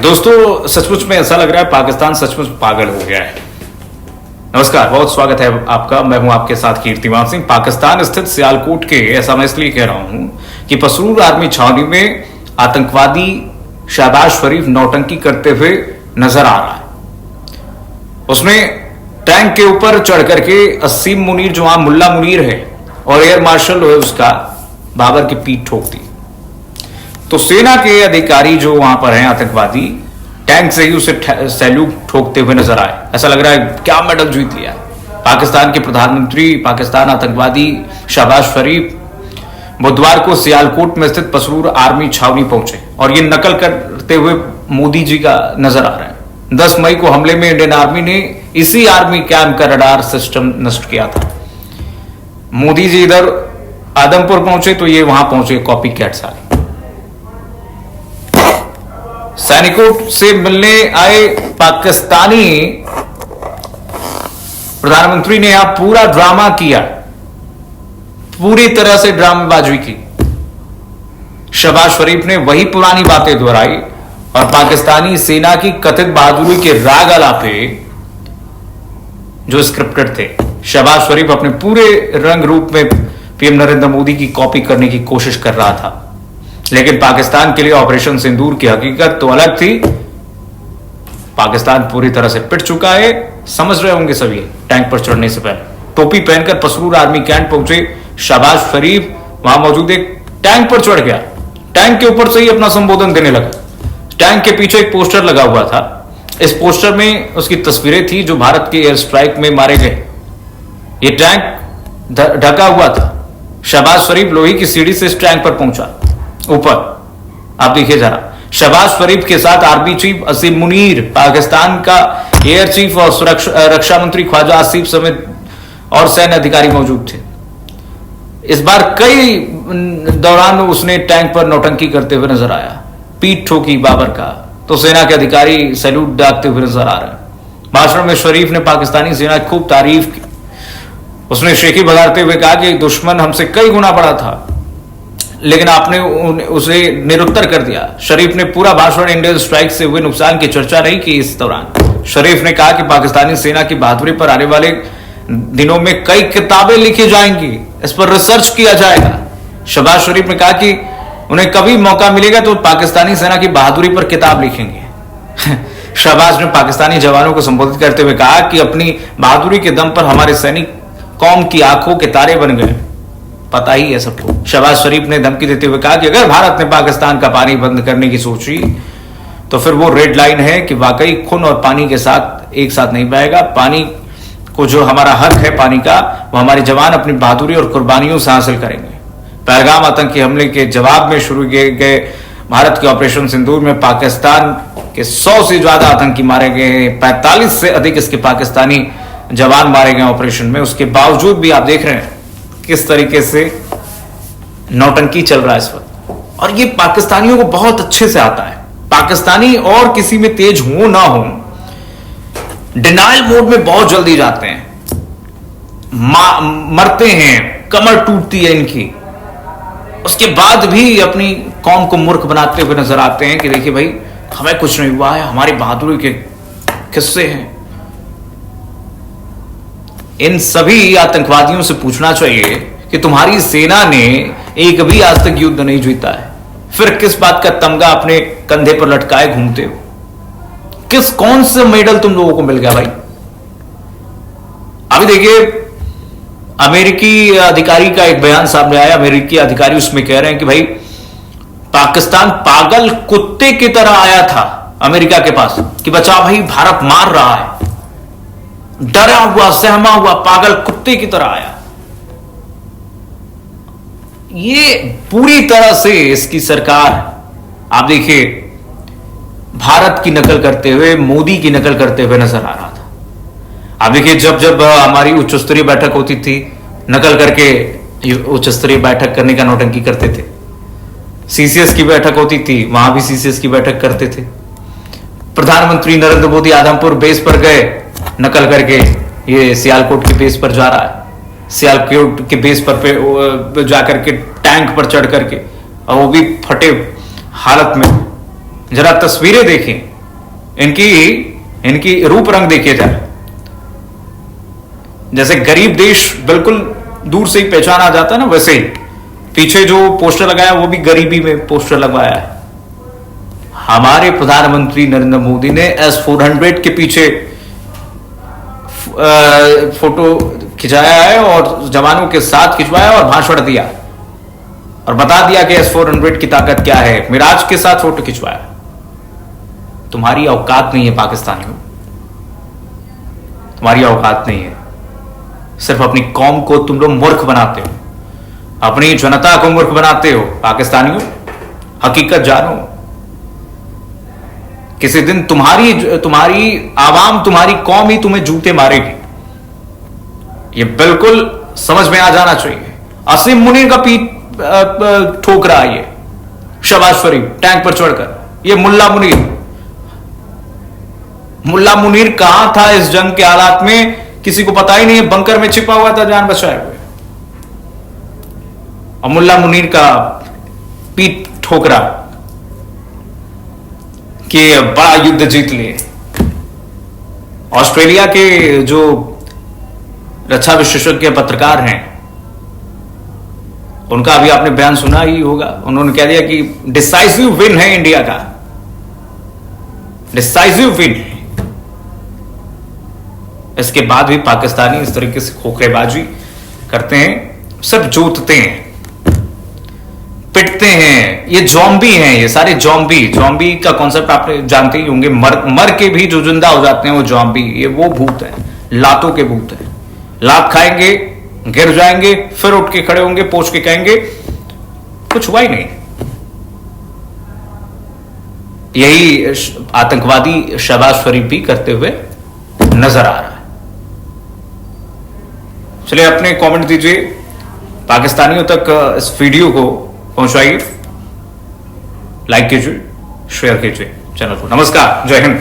दोस्तों सचमुच में ऐसा लग रहा है पाकिस्तान सचमुच पागल हो गया है। नमस्कार, बहुत स्वागत है आपका। मैं हूं आपके साथ कीर्तिमान सिंह। पाकिस्तान स्थित सियालकोट के, ऐसा मैं इसलिए कह रहा हूं कि पसरूर आर्मी छावनी में आतंकवादी शहबाज शरीफ नौटंकी करते हुए नजर आ रहा है। उसने टैंक के ऊपर चढ़ करके असीम मुनीर, जो वहां मुल्ला मुनीर है और एयर मार्शल है उसका, बाबर की पीठ ठोक दी। तो सेना के अधिकारी जो वहां पर हैं आतंकवादी, टैंक से ही उसे सैल्यूट ठोकते हुए नजर आए। ऐसा लग रहा है क्या मेडल जीत लिया। पाकिस्तान के प्रधानमंत्री, पाकिस्तान आतंकवादी शहबाज शरीफ बुधवार को सियालकोट में स्थित पसरूर आर्मी छावनी पहुंचे और ये नकल करते हुए मोदी जी का नजर आ रहा है। 10 मई को हमले में इंडियन आर्मी ने इसी आर्मी कैंप का रडार सिस्टम नष्ट किया था। मोदी जी इधर आदमपुर पहुंचे तो ये वहां पहुंचे कॉपी कैट सारे। सैनिकों से मिलने आए पाकिस्तानी प्रधानमंत्री ने यहां पूरा ड्रामा किया, पूरी तरह से ड्रामेबाजी की। शहबाज शरीफ ने वही पुरानी बातें दोहराई और पाकिस्तानी सेना की कथित बहादुरी के राग आलापे जो स्क्रिप्टेड थे। शहबाज शरीफ अपने पूरे रंग रूप में पीएम नरेंद्र मोदी की कॉपी करने की कोशिश कर रहा था, लेकिन पाकिस्तान के लिए ऑपरेशन सिंदूर की हकीकत तो अलग थी। पाकिस्तान पूरी तरह से पिट चुका है, समझ रहे होंगे सभी। टैंक पर चढ़ने से पहले टोपी पहनकर पसरूर आर्मी कैंप पहुंचे शहबाज शरीफ। वहां मौजूद एक टैंक पर चढ़ गया, टैंक के ऊपर से ही अपना संबोधन देने लगा। टैंक के पीछे एक पोस्टर लगा हुआ था। इस पोस्टर में उसकी तस्वीरें थी जो भारत के एयर स्ट्राइक में मारे गए। यह टैंक ढका हुआ था। शहबाज शरीफ लोहे की सीढ़ी से इस टैंक पर पहुंचा ऊपर। आप देखिए जरा, शहबाज शरीफ के साथ आर्मी चीफ असीम मुनीर, पाकिस्तान का एयर चीफ और रक्षा मंत्री ख्वाजा आसिफ समेत और सैन्य अधिकारी मौजूद थे। इस बार कई दौरान उसने टैंक पर नौटंकी करते हुए नजर आया। पीठ ठोकी बाबर का तो सेना के अधिकारी सैल्यूट डालते हुए नजर आ रहे हैं। भाषण में शरीफ ने पाकिस्तानी सेना की खूब तारीफ की। उसने शेखी बघारते हुए कहा कि दुश्मन हमसे कई गुना बड़ा था, लेकिन आपने उसे निरुत्तर कर दिया। शरीफ ने पूरा भाषण इंडियन स्ट्राइक से हुए नुकसान की चर्चा नहीं की। इस दौरान शरीफ ने कहा कि पाकिस्तानी सेना की बहादुरी पर आने वाले दिनों में कई किताबें लिखी जाएंगी, इस पर रिसर्च किया जाएगा। शहबाज शरीफ ने कहा कि उन्हें कभी मौका मिलेगा तो पाकिस्तानी सेना की बहादुरी पर किताब लिखेंगे। शहबाज ने पाकिस्तानी जवानों को संबोधित करते हुए कहा कि अपनी बहादुरी के दम पर हमारे सैनिक कौम की आंखों के तारे बन गए। पता ही है सबको। शहबाज शरीफ ने धमकी देते हुए कहा कि अगर भारत ने पाकिस्तान का पानी बंद करने की सोची तो फिर वो रेड लाइन है कि वाकई खून और पानी के साथ एक साथ नहीं बहेगा। पानी को जो हमारा हक है पानी का, वो हमारे जवान अपनी बहादुरी और कुर्बानियों से हासिल करेंगे। पहलगाम आतंकी हमले के जवाब में शुरू किए गए भारत के ऑपरेशन सिंदूर में पाकिस्तान के 100 से ज्यादा आतंकी मारे गए। 45 से अधिक इसके पाकिस्तानी जवान मारे गए ऑपरेशन में। उसके बावजूद भी आप देख रहे हैं किस तरीके से नौटंकी चल रहा है इस वक्त। और ये पाकिस्तानियों को बहुत अच्छे से आता है। पाकिस्तानी और किसी में तेज हो ना हो, डिनाइल मोड में बहुत जल्दी जाते हैं, मरते हैं, कमर टूटती है इनकी। उसके बाद भी अपनी कौम को मूर्ख बनाते हुए नजर आते हैं कि देखिए भाई, हमें कुछ नहीं हुआ है, हमारी बहादुरी के किस्से हैं। इन सभी आतंकवादियों से पूछना चाहिए कि तुम्हारी सेना ने एक भी आज तक युद्ध नहीं जीता है, फिर किस बात का तमगा अपने कंधे पर लटकाए घूमते हो? कौन से मेडल तुम लोगों को मिल गया भाई? अभी देखिए, अमेरिकी अधिकारी का एक बयान सामने आया। अमेरिकी अधिकारी उसमें कह रहे हैं कि भाई, पाकिस्तान पागल कुत्ते की तरह आया था अमेरिका के पास कि बचाओ भाई, भारत मार रहा है। डरा हुआ, सहमा हुआ, पागल कुत्ते की तरह आया। ये पूरी तरह से इसकी सरकार, आप देखिए, भारत की नकल करते हुए, मोदी की नकल करते हुए नजर आ रहा था। आप देखिए, जब जब हमारी उच्च स्तरीय बैठक होती थी, नकल करके उच्च स्तरीय बैठक करने का नौटंकी करते थे। सीसीएस की बैठक होती थी, वहां भी सीसीएस की बैठक करते थे। प्रधानमंत्री नरेंद्र मोदी आदमपुर बेस पर गए, नकल करके ये सियालकोट के बेस पर जा रहा है। सियालकोट के बेस पर जाकर के टैंक पर चढ़ करके, और वो भी फटे हालत में। जरा तस्वीरें देखें, इनकी इनकी रूप रंग देखिए जरा, जैसे गरीब देश बिल्कुल दूर से ही पहचाना जाता है ना, वैसे ही पीछे जो पोस्टर लगाया वो भी गरीबी में पोस्टर लगवाया है। हमारे प्रधानमंत्री नरेंद्र मोदी ने S-400 के पीछे फोटो खिंचाया है और जवानों के साथ खिंचवाया और भाषण दिया और बता दिया कि S-400 की ताकत क्या है। मिराज के साथ फोटो खिंचवाया। तुम्हारी औकात नहीं है पाकिस्तानियों, तुम्हारी औकात नहीं है। सिर्फ अपनी कौम को तुम लोग मूर्ख बनाते हो, अपनी जनता को मूर्ख बनाते हो। पाकिस्तानियों, हकीकत जानो। किसी दिन तुम्हारी आवाम, तुम्हारी कौम ही तुम्हें जूते मारेगी। ये बिल्कुल समझ में आ जाना चाहिए। असीम मुनीर का पीठ ठोक रहा है ये शहबाज शरीफ टैंक पर चढ़कर। ये मुल्ला मुनीर कहां था इस जंग के हालात में, किसी को पता ही नहीं है। बंकर में छिपा हुआ था जान बचाए हुए, और मुल्ला मुनीर का पीठ ठोक रहा कि बड़ा युद्ध जीत लिए। ऑस्ट्रेलिया के जो रक्षा विशेषज्ञ पत्रकार हैं, उनका अभी आपने बयान सुना ही होगा। उन्होंने कह दिया कि डिसाइसिव विन है इंडिया का, डिसाइसिव विन है। इसके बाद भी पाकिस्तानी इस तरीके से खोखरेबाजी करते हैं, सब जोतते हैं, पिटते हैं। ये जॉम्बी हैं, ये सारे जॉम्बी का कॉन्सेप्ट आप जानते ही होंगे। मर के भी जो जिंदा हो जाते हैं वो जॉम्बी, ये वो भूत हैं, लातों के भूत हैं। लात खाएंगे, गिर जाएंगे, फिर उठ के खड़े होंगे, पोंछ के कहेंगे कुछ हुआ ही नहीं। यही आतंकवादी शहबाज शरीफ भी करते हुए नजर आ रहा है। चलिए, अपने कमेंट दीजिए, पाकिस्तानियों तक इस वीडियो को पहुंचाइए, लाइक कीजिए, शेयर कीजिए चैनल को। नमस्कार, जय हिंद।